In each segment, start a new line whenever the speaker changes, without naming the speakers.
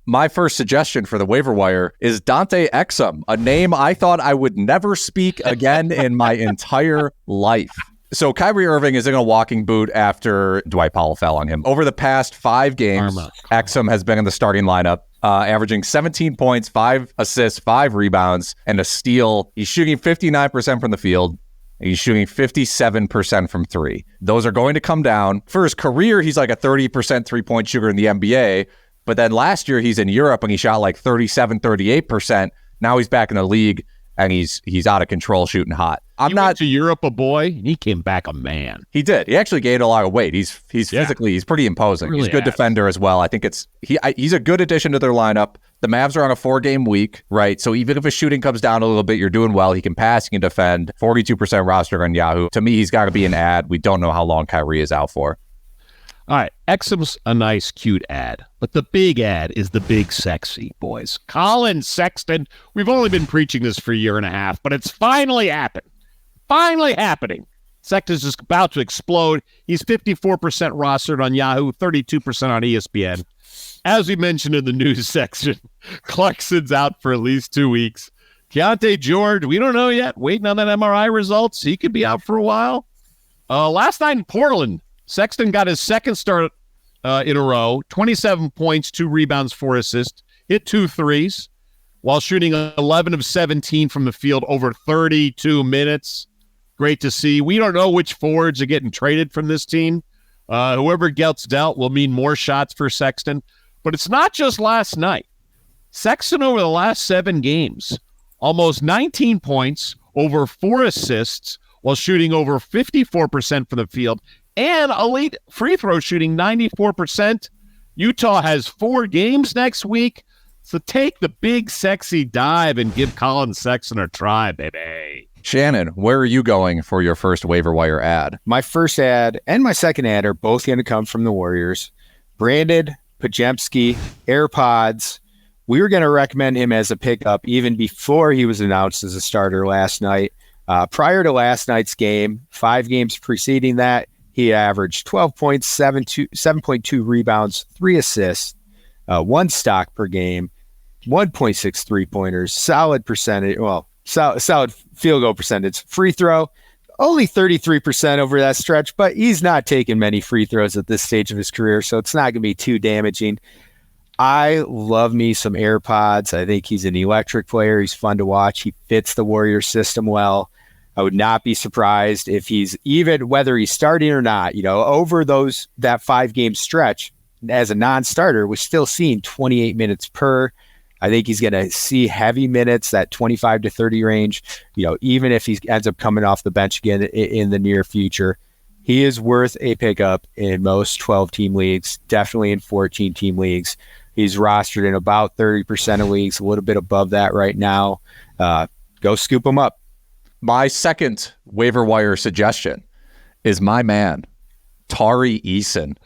My first suggestion for the waiver wire is Dante Exum, a name I thought I would never speak again in my entire life. So Kyrie Irving is in a walking boot after Dwight Powell fell on him. Over the past 5 games, Exum has been in the starting lineup, averaging 17 points, 5 assists, 5 rebounds, and a steal. He's shooting 59% from the field. He's shooting 57% from 3. Those are going to come down. For his career, he's like a 30% three-point shooter in the NBA. But then last year, he's in Europe and he shot like 37, 38%. Now he's back in the league and he's out of control shooting hot.
He went to Europe a boy, and he came back a man.
He did. He actually gained a lot of weight. He's physically, he's pretty imposing. Really he's a good defender as well. I think he's a good addition to their lineup. The Mavs are on a 4-game week, right? So even if his shooting comes down a little bit, you're doing well. He can pass, he can defend. 42% roster on Yahoo. To me, he's got to be an ad. We don't know how long Kyrie is out for.
All right, Exum's a nice, cute ad, but the big ad is the big sexy, boys. Collin Sexton, we've only been preaching this for a year and a half, but it's finally happened. Finally happening. Sexton's just about to explode. He's 54% rostered on Yahoo, 32% on ESPN. As we mentioned in the news section, Clarkson's out for at least 2 weeks. Keontae George, we don't know yet. Waiting on that MRI results. He could be out for a while. Last night in Portland, Sexton got his second start in a row, 27 points, 2 rebounds, 4 assists, hit 2 threes while shooting 11 of 17 from the field over 32 minutes. Great to see. We don't know which forwards are getting traded from this team. Whoever gets dealt will mean more shots for Sexton. But it's not just last night. Sexton over the last 7 games, almost 19 points, over 4 assists, while shooting over 54% from the field, and elite free throw shooting 94%. Utah has 4 games next week, so take the big sexy dive and give Collin Sexton a try, baby.
Shannon, where are you going for your first waiver wire ad?
My first ad and my second ad are both going to come from the Warriors. Brandin Podziemski, AirPods. We were going to recommend him as a pickup even before he was announced as a starter last night. Prior to last night's game, 5 games preceding that, he averaged 12 points, 7.2 rebounds, 3 assists, 1 stock per game, 1.6 3-pointers, solid percentage, solid field goal percentage. Free throw, only 33% over that stretch, but he's not taking many free throws at this stage of his career, so it's not going to be too damaging. I love me some AirPods. I think he's an electric player. He's fun to watch. He fits the Warriors system well. I would not be surprised if he's even, whether he's starting or not, over that 5-game stretch as a non-starter, was still seeing 28 minutes per. I think he's going to see heavy minutes, that 25 to 30 range, even if he ends up coming off the bench again in the near future. He is worth a pickup in most 12-team leagues, definitely in 14-team leagues. He's rostered in about 30% of leagues, a little bit above that right now. Go scoop him up.
My second waiver wire suggestion is my man, Tari Eason.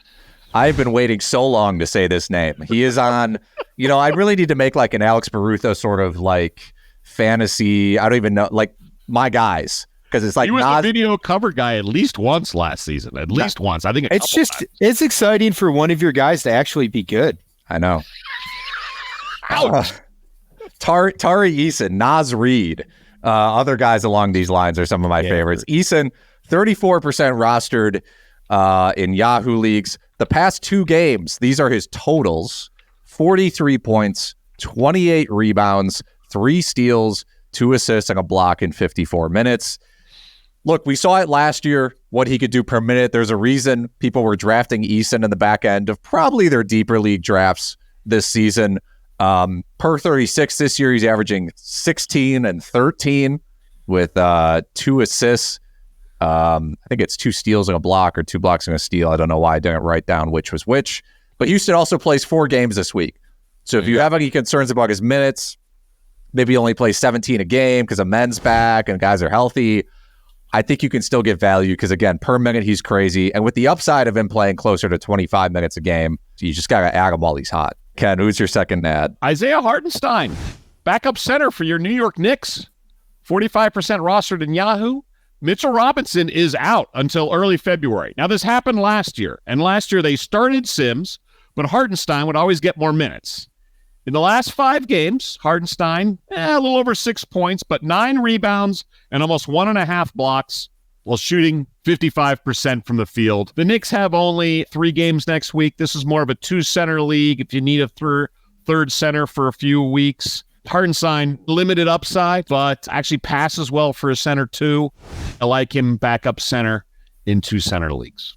I've been waiting so long to say this name. He is on, I really need to make like an Alex Barutha sort of like fantasy. I don't even know, like my guys. Because it's like
he was the video cover guy at least once last season. At least once. I think
it's exciting for one of your guys to actually be good.
I know.
Ouch.
Tari Eason, Naz Reid. Other guys along these lines are some of my favorites. Eason, 34% rostered in Yahoo leagues. The past 2 games, these are his totals: 43 points, 28 rebounds, 3 steals, 2 assists, and a block in 54 minutes. Look, we saw it last year, what he could do per minute. There's a reason people were drafting Eason in the back end of probably their deeper league drafts this season. Per 36 this year, he's averaging 16 and 13 with 2 assists. I think it's 2 steals and a block, or 2 blocks and a steal. I don't know why I didn't write down which was which. But Houston also plays 4 games this week. So if you have any concerns about his minutes, maybe he only plays 17 a game because a men's back and guys are healthy, I think you can still get value because, again, per minute, he's crazy. And with the upside of him playing closer to 25 minutes a game, you just got to add him while he's hot. Ken, who's your second ad?
Isaiah Hartenstien, backup center for your New York Knicks, 45% rostered in Yahoo. Mitchell Robinson is out until early February. Now, this happened last year, and last year they started Sims, but Hartenstien would always get more minutes. In the last 5 games, Hartenstien, a little over 6 points, but 9 rebounds and almost 1.5 blocks while shooting 55% from the field. The Knicks have only 3 games next week. This is more of a 2-center league if you need a third center for a few weeks. Hartenstien, limited upside, but actually passes well for a center too. I like him backup center in 2-center leagues.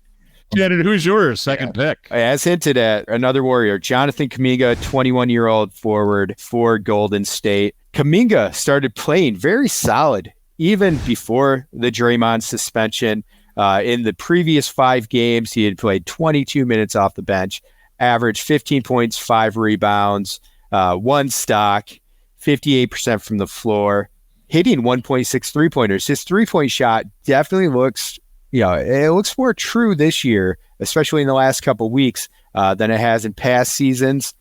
Shannon, who's yours second pick?
As hinted at, another Warrior, Jonathan Kuminga, 21-year-old forward for Golden State. Kuminga started playing very solid even before the Draymond suspension. In the previous 5 games, he had played 22 minutes off the bench, averaged 15 points, 5 rebounds, 1 stock, 58% from the floor, hitting 1.6 3-pointers. His 3-point shot definitely looks, it looks more true this year, especially in the last couple of weeks, than it has in past seasons.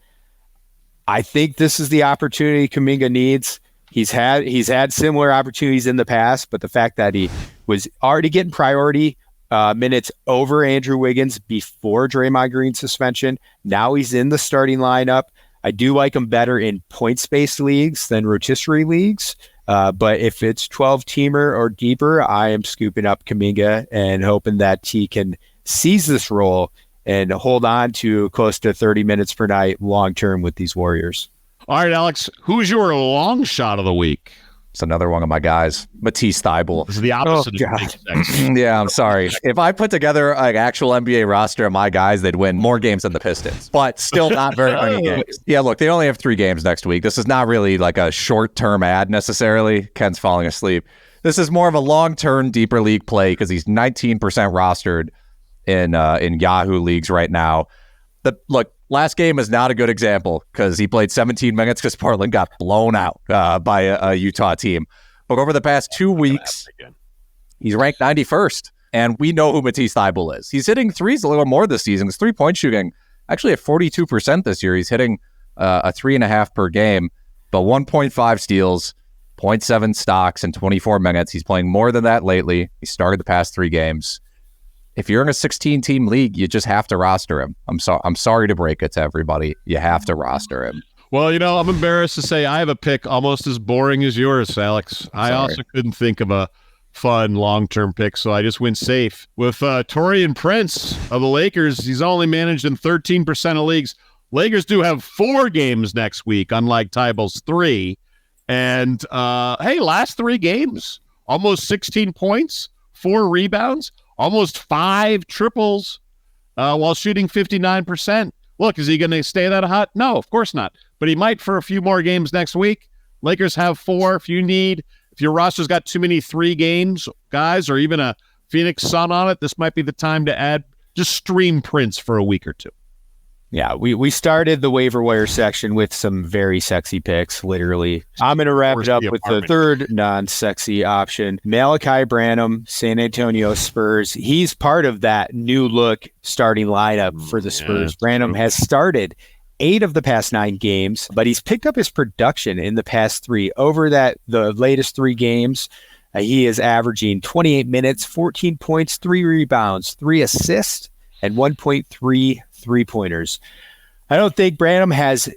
I think this is the opportunity Kuminga needs. He's had similar opportunities in the past, but the fact that he was already getting priority minutes over Andrew Wiggins before Draymond Green's suspension, now he's in the starting lineup. I do like him better in points-based leagues than rotisserie leagues. But if it's 12-teamer or deeper, I am scooping up Kuminga and hoping that he can seize this role and hold on to close to 30 minutes per night long-term with these Warriors.
All right, Alex, who's your long shot of the week?
It's another one of my guys, Matisse Thybulle.
This is the opposite of Big Sex.
Yeah, I'm sorry. If I put together an actual NBA roster of my guys, they'd win more games than the Pistons, but still not very many games. Yeah, look, they only have 3 games next week. This is not really like a short-term ad necessarily. Ken's falling asleep. This is more of a long-term, deeper league play because he's 19% rostered in Yahoo leagues right now. Look, last game is not a good example because he played 17 minutes because Portland got blown out by a Utah team. But over the past 2 weeks, he's ranked 91st. And we know who Matisse Thybulle is. He's hitting threes a little more this season. His 3-point shooting actually at 42% this year. He's hitting a 3.5 per game, but 1.5 steals, 0.7 stocks in 24 minutes. He's playing more than that lately. He started the past 3 games. If you're in a 16-team league, you just have to roster him. I'm sorry to break it to everybody. You have to roster him.
Well, I'm embarrassed to say I have a pick almost as boring as yours, Alex. I also couldn't think of a fun long-term pick, so I just went safe. With Taurean Prince of the Lakers, he's only managed in 13% of leagues. Lakers do have 4 games next week, unlike Thybulle's 3. And, last 3 games, almost 16 points, 4 rebounds, almost 5 triples while shooting 59%. Look, is he going to stay that hot? No, of course not. But he might for a few more games next week. Lakers have 4. If your roster's got too many 3 games, guys, or even a Phoenix Sun on it, this might be the time to add, just stream Prince for a week or 2.
Yeah, we started the waiver wire section with some very sexy picks, literally. I'm going to wrap it up with the third non-sexy option, Malaki Branham, San Antonio Spurs. He's part of that new look starting lineup for the Spurs. Branham has started 8 of the past 9 games, but he's picked up his production in the past 3. Over the latest 3 games, he is averaging 28 minutes, 14 points, 3 rebounds, 3 assists, and 1.3 3-pointers. I don't think Branham has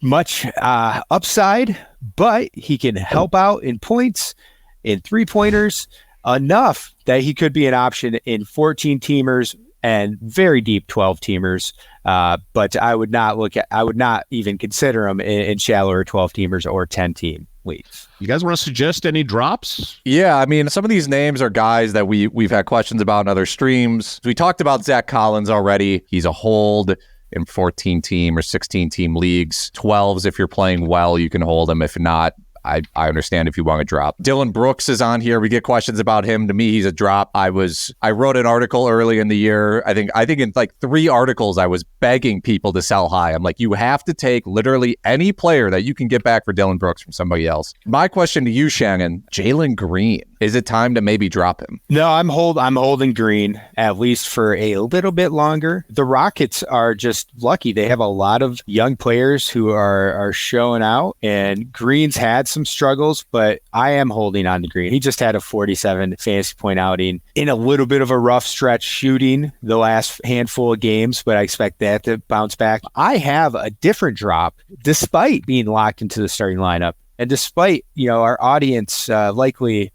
much upside, but he can help out in points, in 3-pointers, enough that he could be an option in 14-teamers and very deep 12-teamers. But I would not even consider him in shallower 12-teamers or 10-team leagues.
You guys want to suggest any drops?
Yeah, I mean, some of these names are guys that we've had questions about in other streams. We talked about Zach Collins already. He's a hold in 14-team or 16-team leagues. 12s, if you're playing well, you can hold him. If not, I understand if you want to drop. Dylan Brooks is on here. We get questions about him. To me, he's a drop. I wrote an article early in the year. I think in like 3 articles, I was begging people to sell high. I'm like, you have to take literally any player that you can get back for Dylan Brooks from somebody else. My question to you, Shannon, Jalen Green, is it time to maybe drop him?
No, I'm holding Green at least for a little bit longer. The Rockets are just lucky. They have a lot of young players who are showing out, and Green's had some some struggles, but I am holding on to Green. He just had a 47 fantasy point outing in a little bit of a rough stretch shooting the last handful of games, but I expect that to bounce back. I have a different drop despite being locked into the starting lineup and despite, our audience likely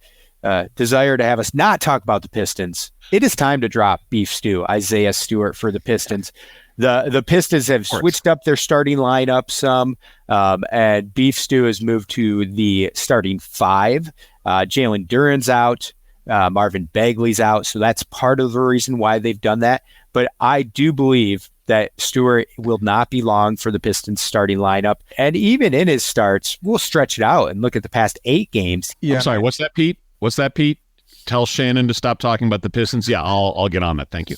desire to have us not talk about the Pistons. It is time to drop Beef Stew, Isaiah Stewart, for the Pistons. The Pistons have switched up their starting lineup some, and Beef Stew has moved to the starting 5. Jalen Duren's out. Marvin Bagley's out. So that's part of the reason why they've done that. But I do believe that Stewart will not be long for the Pistons starting lineup. And even in his starts, we'll stretch it out and look at the past 8 games.
Yeah. I'm sorry, what's that, Pete? Tell Shannon to stop talking about the Pistons. Yeah, I'll get on that. Thank you.